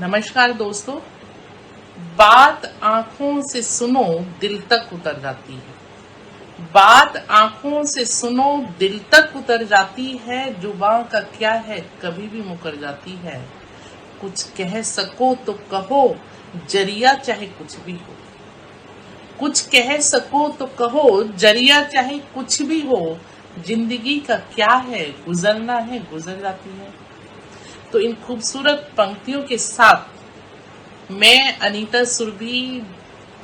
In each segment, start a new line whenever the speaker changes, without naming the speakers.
नमस्कार दोस्तों। बात आंखों से सुनो दिल तक उतर जाती है। बात आंखों से सुनो दिल तक उतर जाती है। जुबां का क्या है कभी भी मुकर जाती है। कुछ कह सको तो कहो, जरिया चाहे कुछ भी हो। कुछ कह सको तो कहो, जरिया चाहे कुछ भी हो। जिंदगी का क्या है, गुजरना है गुजर जाती है। तो इन खूबसूरत पंक्तियों के साथ मैं अनीता सुरभि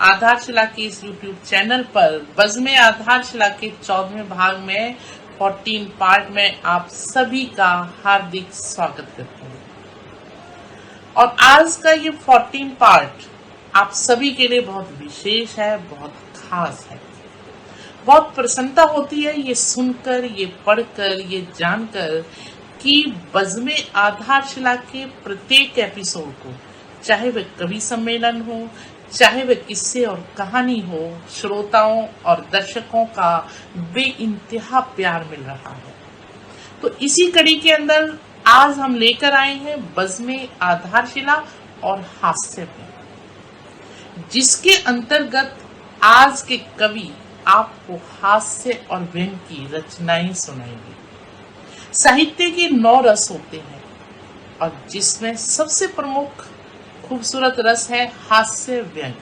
आधारशिला के इस यूट्यूब चैनल पर बज़्म आधारशिला के 14वें भाग में 14 पार्ट में आप सभी का हार्दिक स्वागत करती हूँ। और आज का ये 14 पार्ट आप सभी के लिए बहुत विशेष है, बहुत खास है। बहुत प्रसन्नता होती है ये सुनकर, ये पढ़कर, ये जानकर कि बज़्म आधारशिला के प्रत्येक एपिसोड को, चाहे वह कवि सम्मेलन हो, चाहे वह किस्से और कहानी हो, श्रोताओं और दर्शकों का बेइंतहा प्यार मिल रहा है। तो इसी कड़ी के अंदर आज हम लेकर आए हैं बज़्म आधारशिला और हास्य पे, जिसके अंतर्गत आज के कवि आपको हास्य और व्यंग की रचनाएं सुनाएंगे। साहित्य के 9 रस होते हैं और जिसमें सबसे प्रमुख खूबसूरत रस है हास्य व्यंग,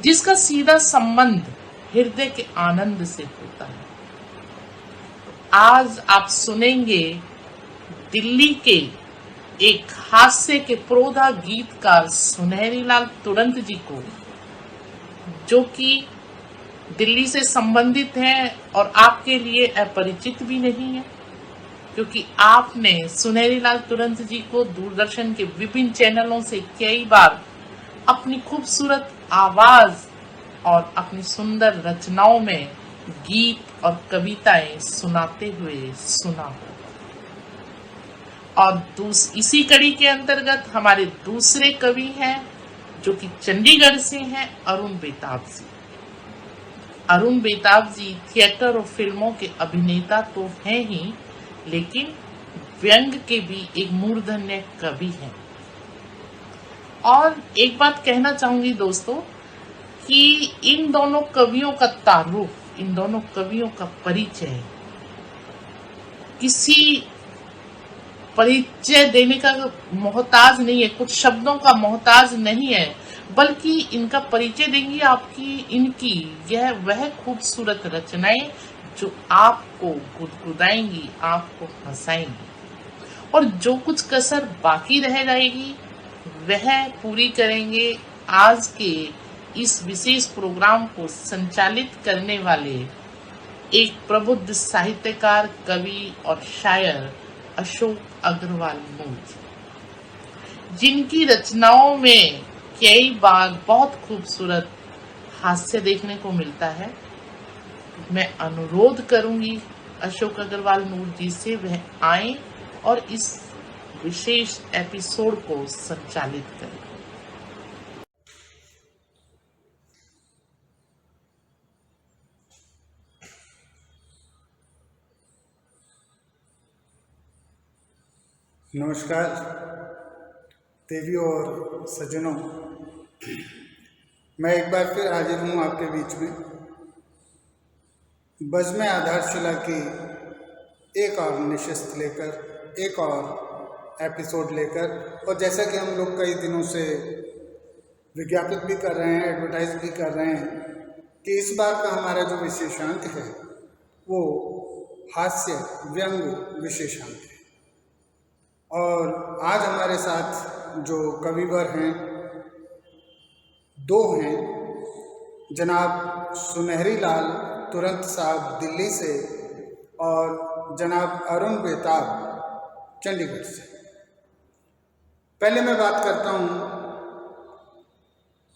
जिसका सीधा संबंध हृदय के आनंद से होता है। आज आप सुनेंगे दिल्ली के एक हास्य के प्रोधा गीतकार सुनहरी लाल तुरंत जी को, जो कि दिल्ली से संबंधित हैं और आपके लिए अपरिचित भी नहीं है, क्योंकि आपने सुनहरी लाल तुरंत जी को दूरदर्शन के विभिन्न चैनलों से कई बार अपनी खूबसूरत आवाज और अपनी सुंदर रचनाओं में गीत और कविताएं सुनाते हुए सुना हो। और इसी कड़ी के अंतर्गत हमारे दूसरे कवि हैं जो कि चंडीगढ़ से हैं, अरुण बेताब जी। अरुण बेताब जी थिएटर और फिल्मों के अभिनेता तो हैं ही, लेकिन व्यंग के भी एक मूर्धन्य कवि हैं। और एक बात कहना चाहूंगी दोस्तों कि इन दोनों कवियों का तारुफ, इन दोनों कवियों का परिचय किसी परिचय देने का मोहताज नहीं है, कुछ शब्दों का मोहताज नहीं है, बल्कि इनका परिचय देंगी आपकी इनकी वह खूबसूरत रचनाएं जो आपको गुदगुदाएंगी, आपको हंसाएंगी, और जो कुछ कसर बाकी रह जाएगी वह पूरी करेंगे आज के इस विशेष प्रोग्राम को संचालित करने वाले एक प्रबुद्ध साहित्यकार, कवि और शायर अशोक अग्रवाल नूर, जिनकी रचनाओं में कई बार बहुत खूबसूरत हास्य देखने को मिलता है। मैं अनुरोध करूंगी अशोक अग्रवाल नूर जी से वह आए और इस विशेष एपिसोड को संचालित करें।
नमस्कार देवियों और सज्जनों, मैं एक बार फिर हाजिर हूँ आपके बीच में बज़्म आधारशिला की एक और नशिस्त लेकर, एक और एपिसोड लेकर। और जैसा कि हम लोग कई दिनों से विज्ञापित भी कर रहे हैं, एडवर्टाइज भी कर रहे हैं कि इस बार का हमारा जो विशेषांक है वो हास्य व्यंग विशेषांक है। और आज हमारे साथ जो कविवर हैं, 2 हैं, जनाब सुनहरी लाल तुरंत साहब दिल्ली से और जनाब अरुण बेताब चंडीगढ़ से। पहले मैं बात करता हूँ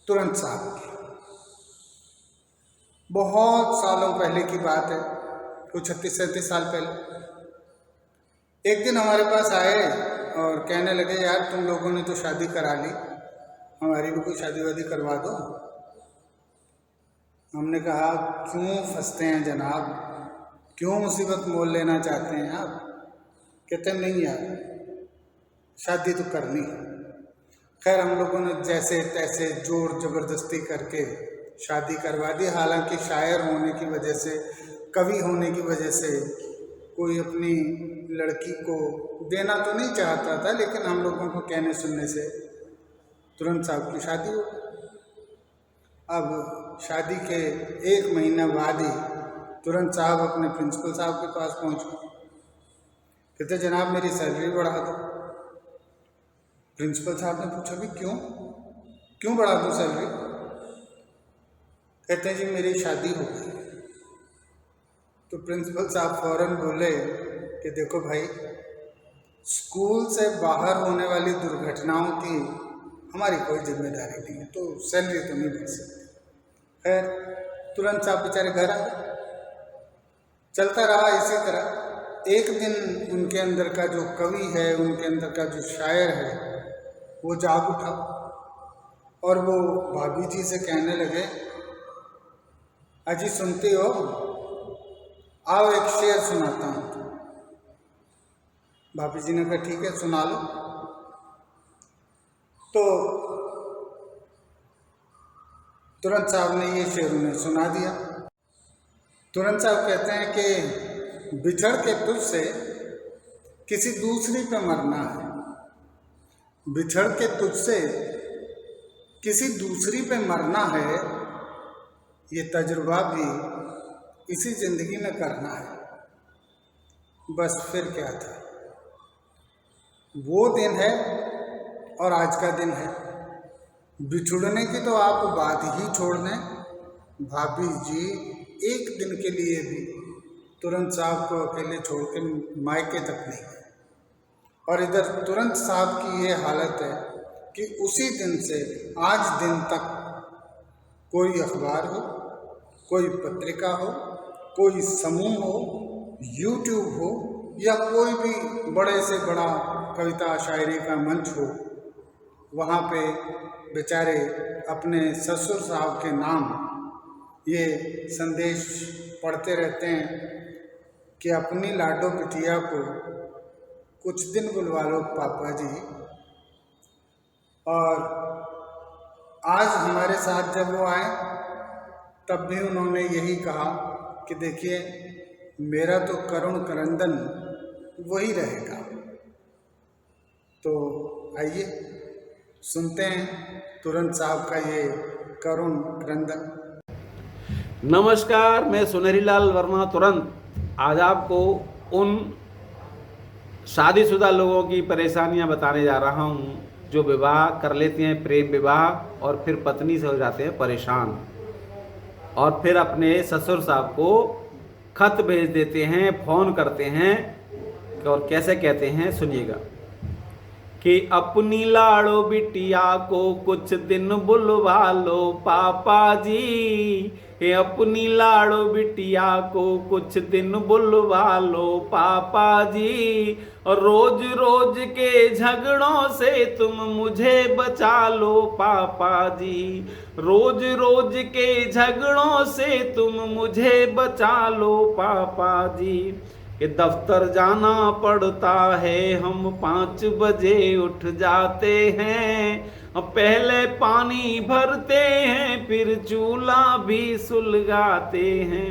तुरंत साहब की। बहुत सालों पहले की बात है, कुछ 36-37 साल पहले। एक दिन हमारे पास आए और कहने लगे, यार तुम लोगों ने तो शादी करा ली, हमारी भी कोई शादी वादी करवा दो। हमने कहा, क्यों फंसते हैं जनाब, क्यों मुसीबत मोल लेना चाहते हैं आप? कहते नहीं यार, शादी तो करनी है। खैर हम लोगों ने जैसे तैसे जोर जबरदस्ती करके शादी करवा दी। हालांकि शायर होने की वजह से, कवि होने की वजह से कोई अपनी लड़की को देना तो नहीं चाहता था, लेकिन हम लोगों को कहने सुनने से तुरंत साहब की शादी हो गई। अब शादी के 1 महीना बाद ही तुरंत साहब अपने प्रिंसिपल साहब के पास पहुंच गए। कहते जनाब मेरी सैलरी बढ़ा दो। प्रिंसिपल साहब ने पूछा भी क्यों बढ़ा दो सैलरी? कहते हैं जी मेरी शादी हो गई। तो प्रिंसिपल साहब फौरन बोले कि देखो भाई, स्कूल से बाहर होने वाली दुर्घटनाओं की हमारी कोई जिम्मेदारी नहीं है, तो सैलरी तो नहीं बढ़ सकती। खैर तुरंत साहब बेचारे घर आ गए। चलता रहा इसी तरह। एक दिन उनके अंदर का जो कवि है, उनके अंदर का जो शायर है, वो जाग उठा और वो भाभी जी से कहने लगे, अजी सुनती हो, आओ एक शेर सुनाता हूँ। भाभी जी ने कहा ठीक है सुना लो। तो तुरंत साहब ने ये शेर उन्हें सुना दिया। तुरंत साहब कहते हैं कि बिछड़ के तुझसे किसी दूसरी पे मरना है, बिछड़ के तुझसे किसी दूसरी पे मरना है, ये तजुर्बा भी इसी जिंदगी में करना है। बस फिर क्या था, वो दिन है और आज का दिन है। बिछुड़ने की तो आप बात ही छोड़ दें, भाभी जी एक दिन के लिए भी तुरंत साहब को अकेले छोड़ के मायके तक नहीं गए। और इधर तुरंत साहब की ये हालत है कि उसी दिन से आज दिन तक कोई अखबार हो, कोई पत्रिका हो, कोई समूह हो, यूट्यूब हो, या कोई भी बड़े से बड़ा कविता शायरी का मंच हो, वहाँ पे बेचारे अपने ससुर साहब के नाम ये संदेश पढ़ते रहते हैं कि अपनी लाडो बिटिया को कुछ दिन बुलवा लो पापा जी। और आज हमारे साथ जब वो आए तब भी उन्होंने यही कहा कि देखिए मेरा तो करुण करंदन वही रहेगा। तो आइए सुनते हैं तुरंत साहब का ये करुण करंदन।
नमस्कार, मैं सुनहरी लाल वर्मा तुरंत आज आपको उन शादीशुदा लोगों की परेशानियां बताने जा रहा हूं जो विवाह कर लेते हैं, प्रेम विवाह, और फिर पत्नी से हो जाते हैं परेशान और फिर अपने ससुर साहब को खत भेज देते हैं, फोन करते हैं और कैसे कहते हैं सुनिएगा कि अपनी लाड़ो बिटिया को कुछ दिन बुलवा लो पापा जी, ये अपनी लाड़ो बिटिया को कुछ दिन बुलवा लो पापा जी, और रोज रोज के झगड़ों से तुम मुझे बचा लो पापा जी, रोज रोज के झगड़ों से तुम मुझे बचा लो पापा जी, कि दफ्तर जाना पड़ता है, हम 5 बजे उठ जाते हैं, पहले पानी भरते हैं फिर चूल्हा भी सुलगाते हैं,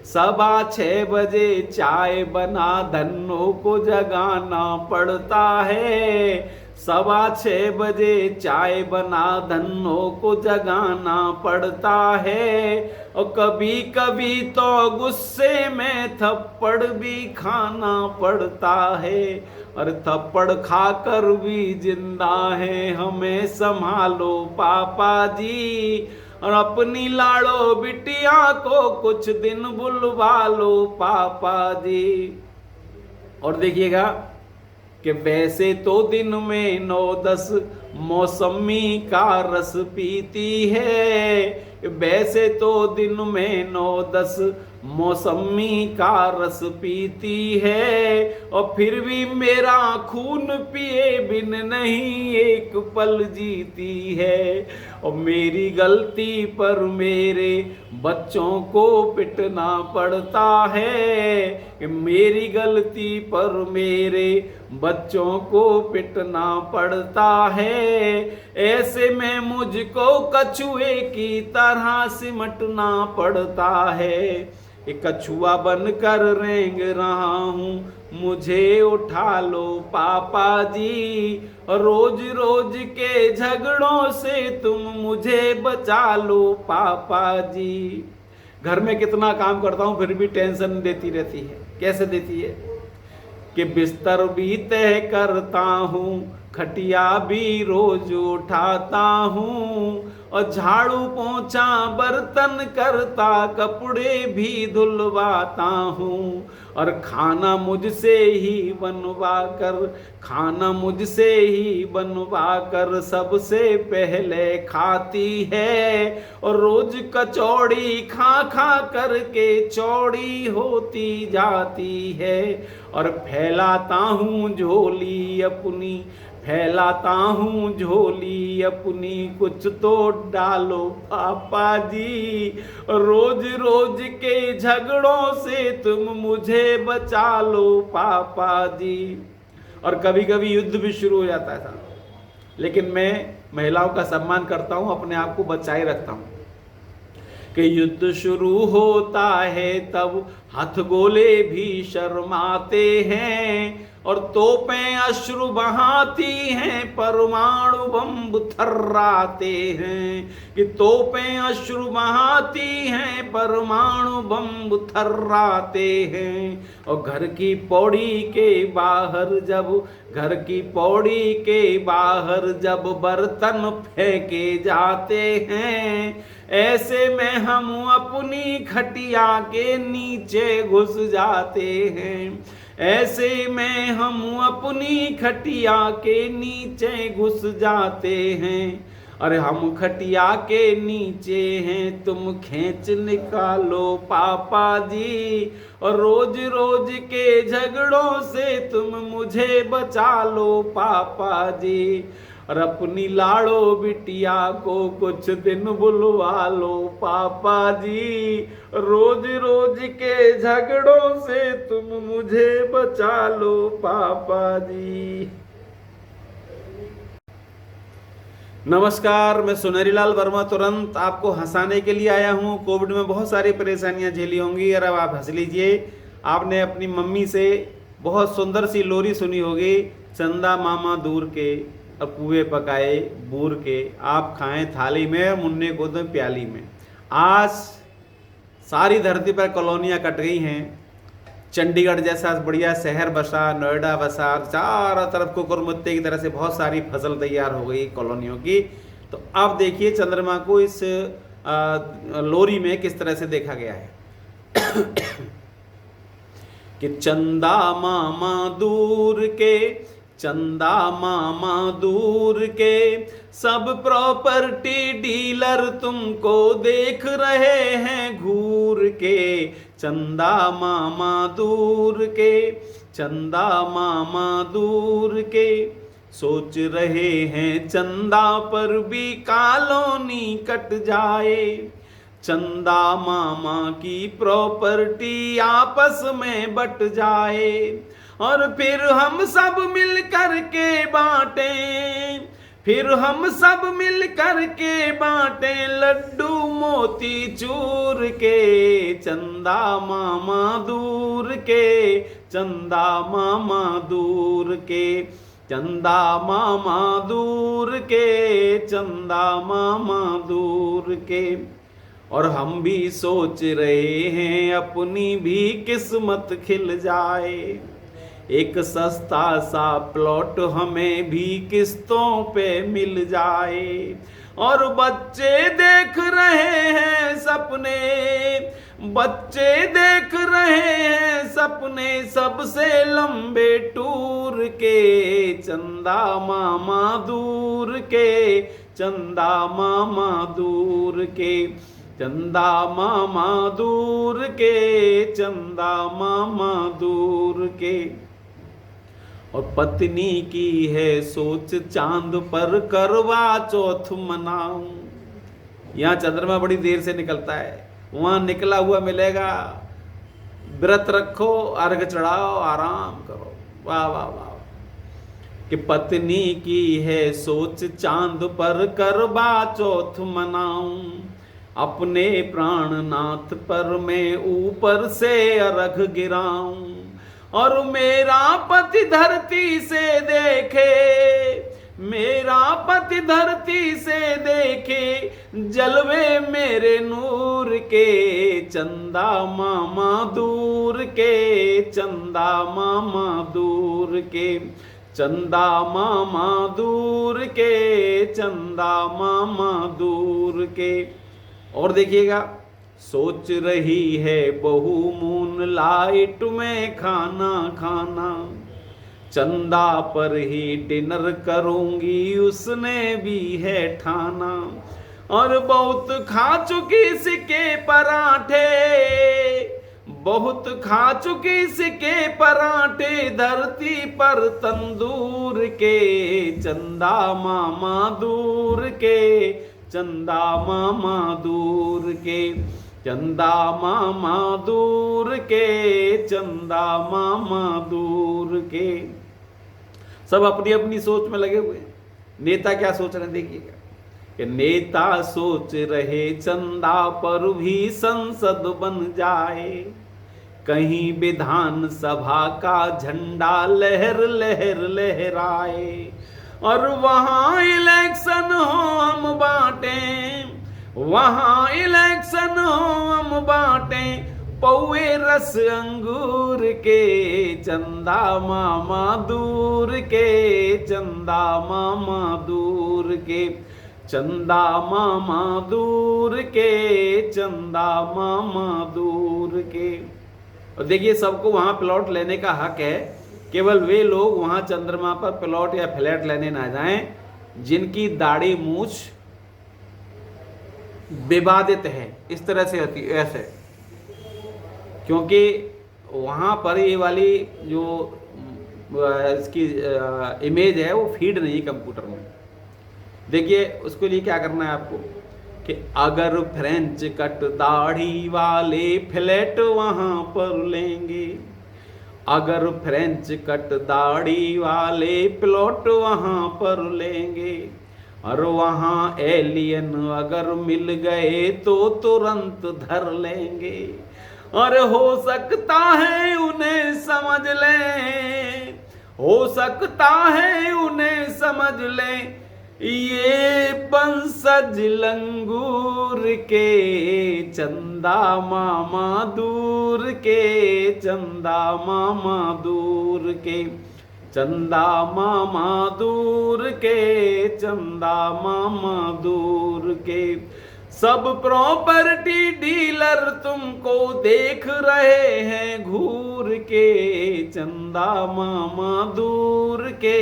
6:15 बजे चाय बना धन्नों को जगाना पड़ता है, 6:15 बजे चाय बना धन्नों को जगाना पड़ता है, और कभी कभी तो गुस्से में थप्पड़ भी खाना पड़ता है, और थप्पड़ खाकर भी जिंदा है, हमें संभालो पापा जी, और अपनी लाड़ो बिटिया को कुछ दिन बुलवा लो पापा जी। और देखिएगा कि वैसे तो दिन में 9-10 मौसमी का रस पीती है, वैसे तो दिन में 9-10 मौसमी का रस पीती है, और फिर भी मेरा खून पिए बिन नहीं एक पल जीती है, और मेरी गलती पर मेरे बच्चों को पिटना पड़ता है, कि मेरी गलती पर मेरे बच्चों को पिटना पड़ता है। ऐसे में मुझको कछुए की तरह सिमटना पड़ता है। एक कछुआ बनकर रेंग रहा हूँ, मुझे उठा लो पापा जी। रोज रोज के झगड़ों से तुम मुझे बचा लो पापा जी। घर में कितना काम करता हूँ फिर भी टेंशन देती रहती है। कैसे देती है कि बिस्तर भी तय करता हूँ, खटिया भी रोज उठाता हूँ, और झाड़ू पोंछा बर्तन करता, कपड़े भी धुलवाता हूँ। और खाना मुझसे ही बनवा कर सबसे पहले खाती है। और रोज कचौड़ी खा खा करके चौड़ी होती जाती है। और फैलाता हूँ झोली अपनी, कुछ तो डालो पापा जी। रोज रोज के झगड़ों से तुम मुझे बचा लो पापा जी। और कभी कभी युद्ध भी शुरू हो जाता है, लेकिन मैं महिलाओं का सम्मान करता हूँ, अपने आप को बचाए रखता हूँ। कि युद्ध शुरू होता है तब हथगोले भी शर्माते हैं, और तोपें अश्रु बहाती हैं, परमाणु बम थर्राते हैं। कि तोपें अश्रु बहाती हैं, परमाणु बम थर्राते हैं। और घर की पौड़ी के बाहर जब बर्तन फेंके जाते हैं, ऐसे में हम अपनी खटिया के नीचे घुस जाते हैं। अरे हम खटिया के नीचे हैं, तुम खींच निकालो पापा जी। और रोज रोज के झगड़ों से तुम मुझे बचा लो पापा जी। और अपनी लाड़ो बिटिया को कुछ दिन बुलवा लो पापा जी। रोज रोज के झगड़ों से तुम मुझे बचा लो पापा जी। नमस्कार, मैं सुनहरीलाल वर्मा तुरंत आपको हंसाने के लिए आया हूँ। कोविड में बहुत सारी परेशानियाँ झेली होंगी, और अब आप हंस लीजिए। आपने अपनी मम्मी से बहुत सुंदर सी लोरी सुनी होगी, चंदा मामा दूर के और पुए पकाए बूर के, आप खाएं थाली में और मुन्ने को दें प्याली में। आज सारी धरती पर कॉलोनियाँ कट गई हैं। चंडीगढ़ जैसा बढ़िया शहर बसा, नोएडा बसा, चारों तरफ कुकुरमुत्ते की तरह से बहुत सारी फसल तैयार हो गई कॉलोनियों की। तो अब देखिए चंद्रमा को इस लोरी में किस तरह से देखा गया है। कि चंदा मामा दूर के सब प्रॉपर्टी डीलर तुमको देख रहे हैं घूर के। चंदा मामा दूर के सोच रहे हैं चंदा पर भी कॉलोनी कट जाए। चंदा मामा की प्रॉपर्टी आपस में बट जाए, और फिर हम सब मिल कर के बांटे लड्डू मोती चूर के। चंदा मामा दूर के और हम भी सोच रहे हैं अपनी भी किस्मत खिल जाए। एक सस्ता सा प्लॉट हमें भी किस्तों पे मिल जाए। और बच्चे देख रहे हैं सपने सबसे लंबे टूर के। चंदा मामा दूर के। और पत्नी की है सोच चांद पर करवा चौथ मनाऊं। यहाँ चंद्रमा बड़ी देर से निकलता है, वहाँ निकला हुआ मिलेगा। व्रत रखो, अर्घ चढ़ाओ, आराम करो। वाह वाह वाह। कि पत्नी की है सोच चांद पर करवा चौथ मनाऊं, अपने प्राणनाथ पर मैं ऊपर से अर्घ गिराऊं। और मेरा पति धरती से देखे, मेरा पति धरती से देखे, जलवे मेरे नूर के, चंदा मामा दूर के, चंदा मामा दूर के, चंदा मामा दूर के, चंदा मामा दूर के। और देखिएगा, सोच रही है बहू मून लाइट में खाना खाना, चंदा पर ही डिनर करूंगी उसने भी है ठाना। और बहुत खा चुकी सिके पराठे, बहुत खा चुकी सिके पराठे, धरती पर तंदूर के, चंदा मामा दूर के, चंदा मामा दूर के, चंदा मामा दूर के, चंदा मामा दूर के। सब अपनी अपनी सोच में लगे हुए। नेता क्या सोच रहे हैं देखिएगा, कि नेता सोच रहे चंदा पर भी संसद बन जाए, कहीं विधान सभा का झंडा लहर लहर लहराए। और वहां इलेक्शन हो हम बांटें, वहां इलेक्शन हो हम बांटें, पौए रस अंगूर के, चंदा मामा दूर के, चंदा मामा दूर के, चंदा मामा दूर के, चंदा मामा दूर के। और देखिए, सबको वहां प्लॉट लेने का हक है। केवल वे लोग वहां चंद्रमा पर प्लॉट या फ्लैट लेने ना जाएं जिनकी दाढ़ी मूछ विवादित है। इस तरह से होती है ऐसे, क्योंकि वहां पर ये वाली जो इसकी इमेज है वो फीड नहीं है कंप्यूटर में। देखिए, उसके लिए क्या करना है आपको, कि अगर फ्रेंच कट दाढ़ी वाले फ्लैट वहां पर लेंगे, अगर फ्रेंच कट दाढ़ी वाले प्लॉट वहां पर लेंगे, और वहां एलियन अगर मिल गए तो तुरंत धर लेंगे। और हो सकता है उन्हें समझ लें, हो सकता है उन्हें समझ लें, ये बंसज लंगूर के, चंदा मामा दूर के, चंदा मामा दूर के, चंदा मामा दूर के, चंदा मामा दूर के। सब प्रॉपर्टी डीलर तुमको देख रहे हैं घूर के, चंदा मामा दूर के,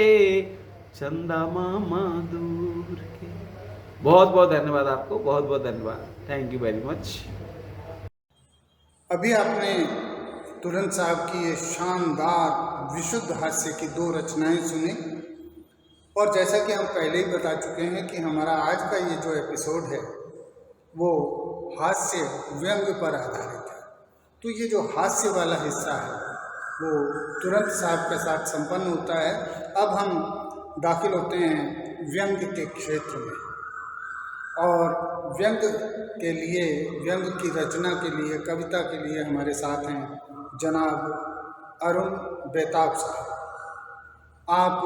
चंदा मामा दूर के। बहुत बहुत धन्यवाद आपको, बहुत बहुत धन्यवाद। Thank you very much.
अभी आपने तुरंत साहब की ये शानदार विशुद्ध हास्य की 2 रचनाएं सुनी, और जैसा कि हम पहले ही बता चुके हैं कि हमारा आज का ये जो एपिसोड है वो हास्य व्यंग पर आधारित है। तो ये जो हास्य वाला हिस्सा है वो तुरंत साहब के साथ संपन्न होता है। अब हम दाखिल होते हैं व्यंग के क्षेत्र में, और व्यंग के लिए, व्यंग की रचना के लिए, कविता के लिए हमारे साथ हैं जनाब अरुण बेताब साहब। आप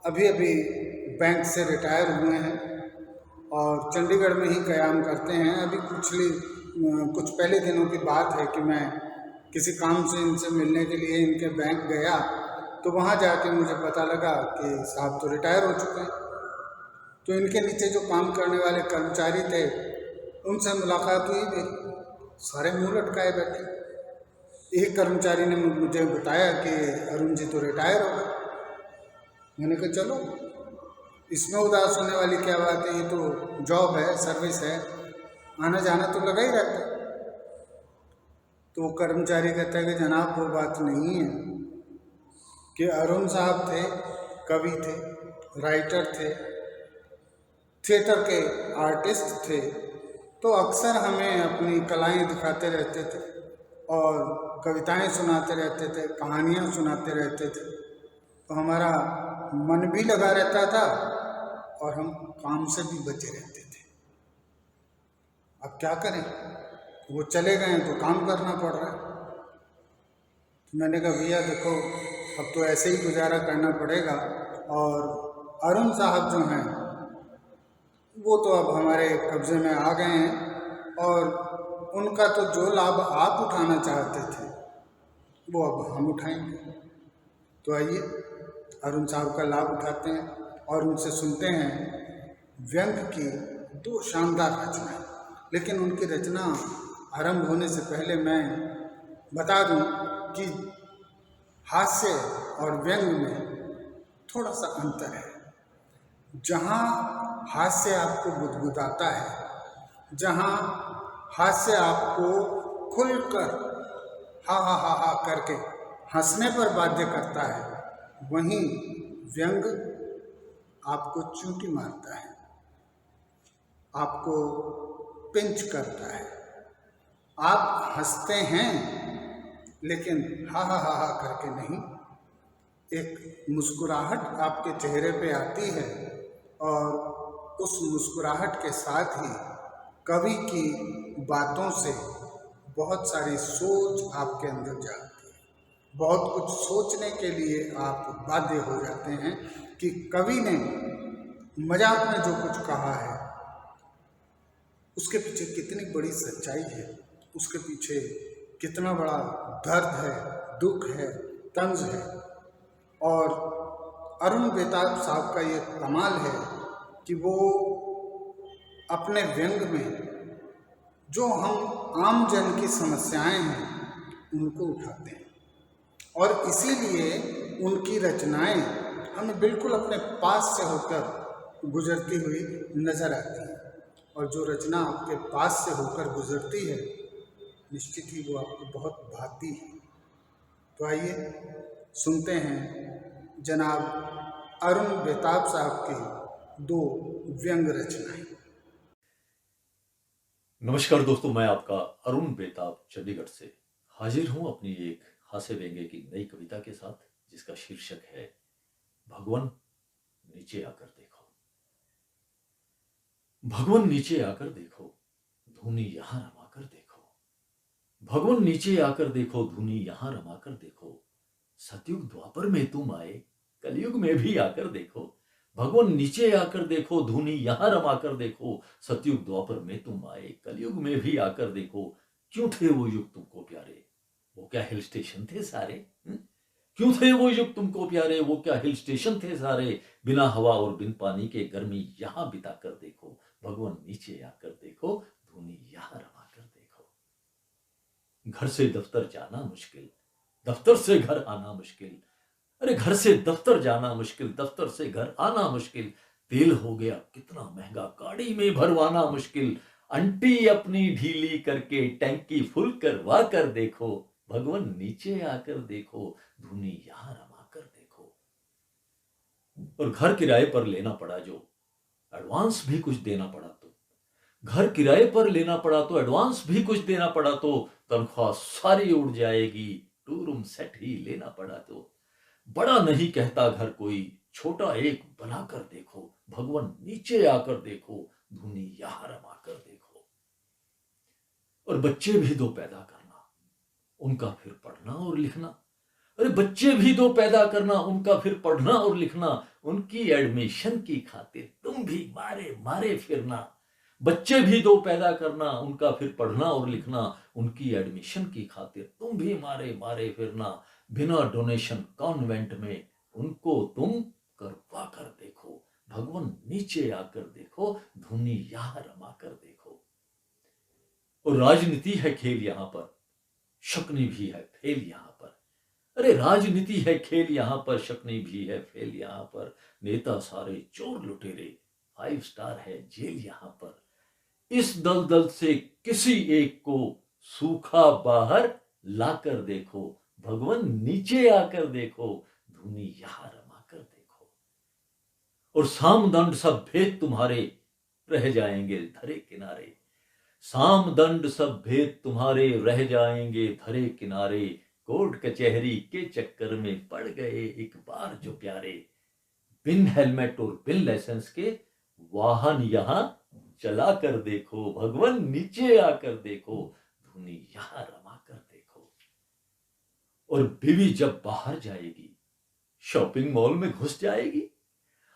अभी अभी बैंक से रिटायर हुए हैं और चंडीगढ़ में ही क़याम करते हैं। अभी कुछ पहले दिनों की बात है कि मैं किसी काम से इनसे मिलने के लिए इनके बैंक गया, तो वहाँ जाके मुझे पता लगा कि साहब तो रिटायर हो चुके हैं। तो इनके नीचे जो काम करने वाले कर्मचारी थे उनसे मुलाकात हुई भी, सारे मुँह लटकाए बैठे। एक कर्मचारी ने मुझे बताया कि अरुण जी तो रिटायर हो गए। मैंने कहा चलो, इसमें उदास होने वाली क्या बात है, ये तो जॉब है, सर्विस है, आना जाना तो लगा ही रहता है। तो वो कर्मचारी कहता है कि जनाब वो बात नहीं है कि अरुण साहब थे, कवि थे, राइटर थे, थिएटर के आर्टिस्ट थे, तो अक्सर हमें अपनी कलाएं दिखाते रहते थे और कविताएं सुनाते रहते थे, कहानियां सुनाते रहते थे। तो हमारा मन भी लगा रहता था और हम काम से भी बचे रहते थे। अब क्या करें, वो चले गए तो काम करना पड़ रहा है। तो मैंने कहा भैया देखो, अब तो ऐसे ही गुजारा करना पड़ेगा। और अरुण साहब जो हैं वो तो अब हमारे कब्जे में आ गए हैं और उनका तो जो लाभ आप उठाना चाहते थे वो अब हम उठाएंगे। तो आइए अरुण साहब का लाभ उठाते हैं और उनसे सुनते हैं व्यंग की 2 शानदार रचनाएं। लेकिन उनकी रचना आरंभ होने से पहले मैं बता दूं कि हास्य और व्यंग में थोड़ा सा अंतर है। जहाँ हास्य आपको गुदगुदाता है, जहाँ हास्य आपको खुलकर हा हा हा हा करके हंसने पर बाध्य करता है, वहीं व्यंग आपको चूंटी मारता है, आपको पिंच करता है। आप हंसते हैं लेकिन हा हा हा हा करके नहीं, एक मुस्कुराहट आपके चेहरे पे आती है और उस मुस्कुराहट के साथ ही कवि की बातों से बहुत सारी सोच आपके अंदर जाती है। बहुत कुछ सोचने के लिए आप बाध्य हो जाते हैं कि कवि ने मजाक में जो कुछ कहा है उसके पीछे कितनी बड़ी सच्चाई है, उसके पीछे कितना बड़ा दर्द है, दुख है, तंज है। और अरुण बेताब साहब का ये कमाल है कि वो अपने व्यंग में जो हम आम जन की समस्याएं हैं उनको उठाते हैं और इसीलिए उनकी रचनाएं हमें बिल्कुल अपने पास से होकर गुजरती हुई नजर आती हैं। और जो रचना आपके पास से होकर गुजरती है निश्चित ही वो आपको बहुत भाती है। तो आइए सुनते हैं जनाब अरुण बेताब साहब की 2 व्यंग रचनाएं।
नमस्कार दोस्तों, मैं आपका अरुण बेताब चंडीगढ़ से हाजिर हूं अपनी एक हास्य व्यंग्य की नई कविता के साथ, जिसका शीर्षक है भगवन नीचे आकर देखो। भगवन नीचे आकर देखो, धुनी यहां रमाकर देखो। भगवन नीचे आकर देखो, धुनी यहां रमाकर देखो। सतयुग द्वापर में तुम आए, कलयुग में भी आकर देखो। भगवान नीचे आकर देखो, धुनी यहां रमाकर देखो। सतयुग द्वापर में तुम आए, कलयुग में भी आकर देखो। क्यों थे वो युग तुमको प्यारे, वो क्या हिल स्टेशन थे सारे? क्यों थे वो युग तुमको प्यारे, वो क्या हिल स्टेशन थे सारे? बिना हवा और बिन पानी के गर्मी यहां बिता कर देखो। भगवान नीचे आकर देखो, धुनी यहां रमाकर देखो। घर से दफ्तर जाना मुश्किल, दफ्तर से घर आना मुश्किल। अरे घर से दफ्तर जाना मुश्किल, दफ्तर से घर आना मुश्किल। तेल हो गया कितना महंगा, गाड़ी में भरवाना मुश्किल। आंटी अपनी ढीली करके टैंकी फुल करवा कर देखो। भगवान नीचे आकर देखो, धुनी यहां रमा कर देखो। और घर किराए पर लेना पड़ा जो, एडवांस भी कुछ देना पड़ा तो। घर किराए पर लेना पड़ा तो, एडवांस भी कुछ देना पड़ा तो। तनख्वाह सारी उड़ जाएगी, 2 रूम सेट ही लेना पड़ा तो। बड़ा नहीं कहता घर कोई, छोटा एक बनाकर देखो। भगवान नीचे आकर देखो, धुनी यहां रमा कर देखो। और बच्चे भी 2 पैदा करना, उनका फिर पढ़ना और लिखना। अरे बच्चे भी 2 पैदा करना, उनका फिर पढ़ना और लिखना। उनकी एडमिशन की खातिर तुम भी मारे मारे फिरना। बच्चे भी 2 पैदा करना, उनका फिर पढ़ना और लिखना। उनकी एडमिशन की खातिर तुम भी मारे मारे फिरना। बिना डोनेशन कॉन्वेंट में उनको तुम करवा कर देखो। भगवान नीचे आकर देखो, धुनी यहां रमा कर देखो। और राजनीति है खेल यहां पर, शकुनी भी है फेल यहां पर। अरे राजनीति है खेल यहां पर, शकुनी भी है फेल यहां पर। नेता सारे चोर लुटेरे, 5 स्टार है जेल यहां पर। इस दलदल से किसी एक को सूखा बाहर लाकर देखो। भगवान नीचे आकर देखो, धुनी यहां रमा कर देखो। और सामदंड सब भेद तुम्हारे, रह जाएंगे धरे किनारे। साम दंड सब भेद तुम्हारे रह जाएंगे धरे किनारे। कोर्ट कचहरी के चक्कर में पड़ गए एक बार जो प्यारे। बिन हेलमेट और बिन लाइसेंस के वाहन यहां चला कर देखो। भगवान नीचे आकर देखो, धुनी यहां रमा कर देखो। और बीवी जब बाहर जाएगी शॉपिंग मॉल में घुस जाएगी।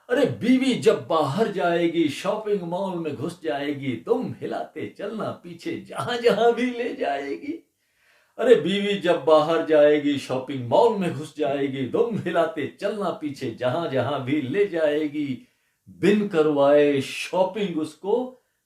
अरे बीवी जब बाहर जाएगी शॉपिंग मॉल में घुस जाएगी। तुम हिलाते चलना पीछे जहां जहां भी ले जाएगी। अरे बीवी जब बाहर जाएगी शॉपिंग मॉल में घुस जाएगी। तुम हिलाते चलना पीछे जहां जहां भी ले जाएगी। बिन करवाए शॉपिंग उसको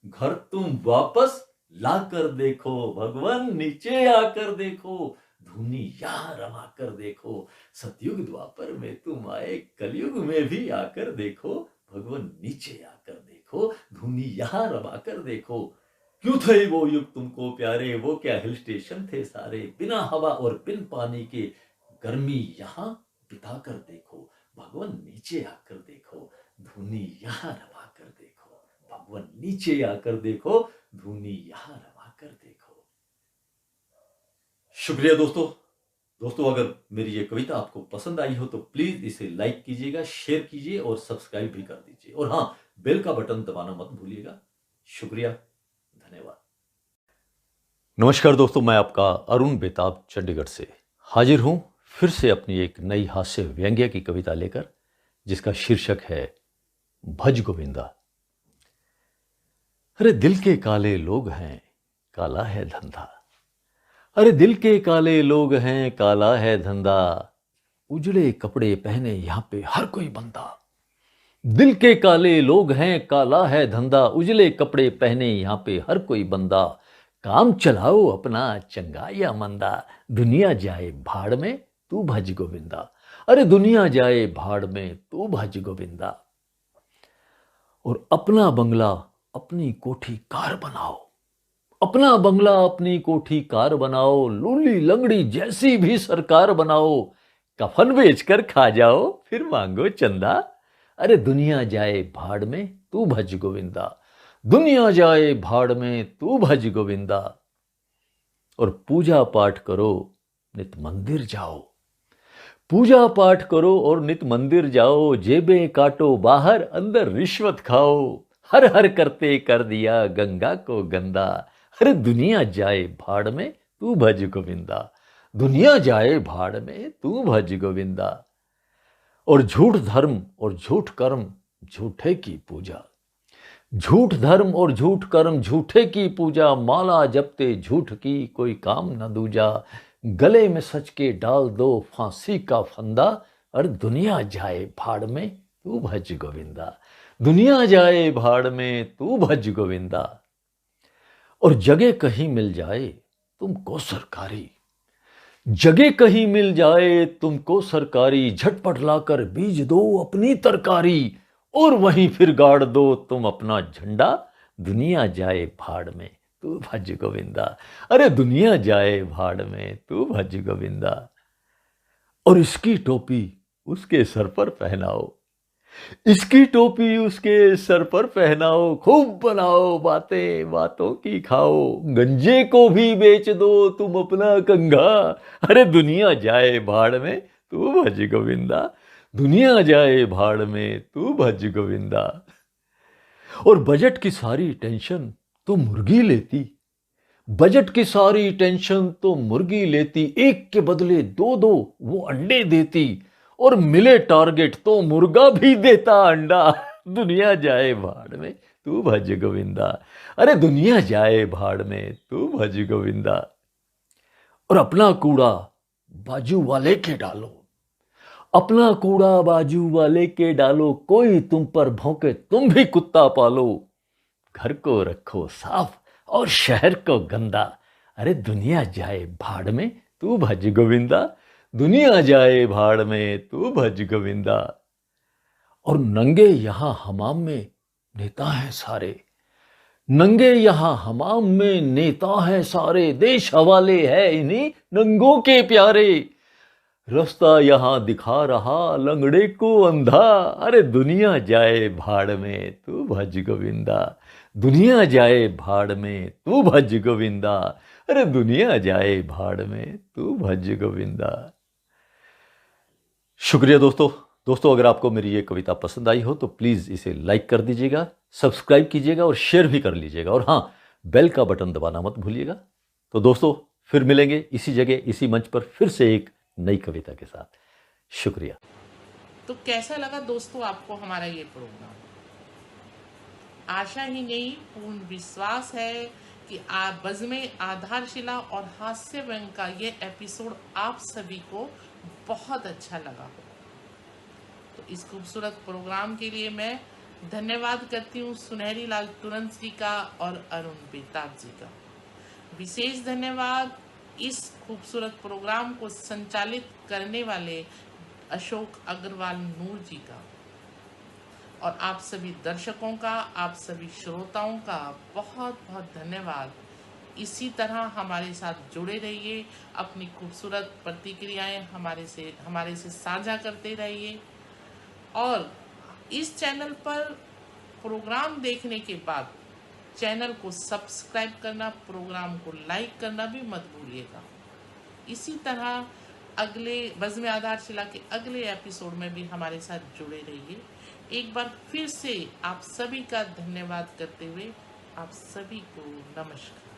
घर तुम वापस ला कर देखो। भगवान नीचे आकर देखो, धुनी यहां रमा कर देखो। सतयुग द्वापर में तुम आए, कलयुग में भी आकर देखो। भगवान नीचे आकर देखो, धुनी यहां रमा कर देखो। क्यों थे वो युग तुमको प्यारे, वो क्या हिल स्टेशन थे सारे। बिना हवा और बिन पानी के गर्मी यहां बिता कर देखो। भगवान नीचे आकर देखो, धुनी यहां रमा कर देखो। भगवान नीचे आकर देखो, धुनी यहां रमा कर देखो। शुक्रिया दोस्तों अगर मेरी ये कविता आपको पसंद आई हो तो प्लीज इसे लाइक कीजिएगा, शेयर कीजिए और सब्सक्राइब भी कर दीजिए। और हाँ, बेल का बटन दबाना मत भूलिएगा। शुक्रिया, धन्यवाद। नमस्कार दोस्तों, मैं आपका अरुण बेताब चंडीगढ़ से हाजिर हूं फिर से अपनी एक नई हास्य व्यंग्य की कविता लेकर, जिसका शीर्षक है भज गोविंदा। अरे दिल के काले लोग हैं, काला है धंधा। अरे दिल के काले लोग हैं, काला है धंधा। उजड़े कपड़े पहने यहां पे हर कोई बंदा। दिल के काले लोग हैं, काला है धंधा। उजले कपड़े पहने यहां पे हर कोई बंदा। काम चलाओ अपना चंगा या मंदा। दुनिया जाए भाड़ में तू भज गोविंदा। अरे दुनिया जाए भाड़ में तू भज गोविंदा। और अपना बंगला अपनी कोठी कार बनाओ। अपना बंगला अपनी कोठी कार बनाओ। लूली लंगड़ी जैसी भी सरकार बनाओ। कफन बेचकर खा जाओ फिर मांगो चंदा। अरे दुनिया जाए भाड़ में तू भज गोविंदा। दुनिया जाए भाड़ में तू भज गोविंदा। और पूजा पाठ करो नित मंदिर जाओ। पूजा पाठ करो और नित मंदिर जाओ। जेबें काटो बाहर, अंदर रिश्वत खाओ। हर हर करते कर दिया गंगा को गंदा। अरे दुनिया जाए भाड़ में तू भज गोविंदा। दुनिया जाए भाड़ में तू भज गोविंदा। और झूठ धर्म और झूठ कर्म झूठे की पूजा। झूठ धर्म और झूठ कर्म झूठे की पूजा। माला जपते झूठ की कोई काम न दूजा। गले में सच के डाल दो फांसी का फंदा। और दुनिया जाए भाड़ में तू भज गोविंदा। दुनिया जाए भाड़ में तू भज गोविंदा। और जगह कहीं मिल जाए तुमको सरकारी। जगह कहीं मिल जाए तुमको सरकारी। झटपट लाकर बीज दो अपनी तरकारी। और वहीं फिर गाड़ दो तुम अपना झंडा। दुनिया जाए भाड़ में तू भज गोविंदा। अरे दुनिया जाए भाड़ में तू भज गोविंदा। और इसकी टोपी उसके सर पर पहनाओ। इसकी टोपी उसके सर पर पहनाओ। खूब बनाओ बातें बातों की खाओ। गंजे को भी बेच दो तुम अपना कंघा। अरे दुनिया जाए भाड़ में तू भज गोविंदा। दुनिया जाए भाड़ में तू भज गोविंदा। और बजट की सारी टेंशन तो मुर्गी लेती। बजट की सारी टेंशन तो मुर्गी लेती। एक के बदले दो दो वो अंडे देती। और मिले टारगेट तो मुर्गा भी देता अंडा। दुनिया जाए भाड़ में तू भज गोविंदा। अरे दुनिया जाए भाड़ में तू भज गोविंदा। और अपना कूड़ा बाजू वाले के डालो। अपना कूड़ा बाजू वाले के डालो। कोई तुम पर भौंके तुम भी कुत्ता पालो। घर को रखो साफ और शहर को गंदा। अरे दुनिया जाए भाड़ में तू भज गोविंदा। दुनिया जाए भाड़ में तू भज गोविंदा। और नंगे यहां हमाम में नेता है सारे। नंगे यहां हमाम में नेता है सारे। देश हवाले है इन्हीं नंगों के प्यारे। रास्ता यहाँ दिखा रहा लंगड़े को अंधा। अरे दुनिया जाए भाड़ में तू भज गोविंदा, दुनिया जाए भाड़ में तू भज गोविंदा, अरे दुनिया जाए भाड़ में तू भज गोविंदा। शुक्रिया दोस्तों, अगर आपको मेरी ये कविता पसंद आई हो तो प्लीज़ इसे लाइक कर दीजिएगा, सब्सक्राइब कीजिएगा और शेयर भी कर लीजिएगा, और हाँ, बेल का बटन दबाना मत भूलिएगा। तो दोस्तों, फिर मिलेंगे इसी जगह इसी मंच पर फिर से एक नई कविता के साथ। शुक्रिया।
तो कैसा लगा दोस्तों आपको हमारा ये प्रोग्राम? आशा ही नहीं, पूर्ण विश्वास है कि बज़्म आधारशिला और हास्य व्यंग का ये एपिसोड आप सभी को बहुत अच्छा लगा हो। तो इस खूबसूरत प्रोग्राम के लिए मैं धन्यवाद करती हूँ सुनहरी लाल तुरंत जी का और अरुण बेताब जी का। विशेष धन्यवाद इस खूबसूरत प्रोग्राम को संचालित करने वाले अशोक अग्रवाल नूर जी का, और आप सभी दर्शकों का, आप सभी श्रोताओं का बहुत बहुत धन्यवाद। इसी तरह हमारे साथ जुड़े रहिए, अपनी खूबसूरत प्रतिक्रियाएं हमारे से साझा करते रहिए, और इस चैनल पर प्रोग्राम देखने के बाद चैनल को सब्सक्राइब करना, प्रोग्राम को लाइक करना भी मत भूलिएगा। इसी तरह अगले बज़्म आधारशिला के अगले एपिसोड में भी हमारे साथ जुड़े रहिए। एक बार फिर से आप सभी का धन्यवाद करते हुए आप सभी को नमस्कार।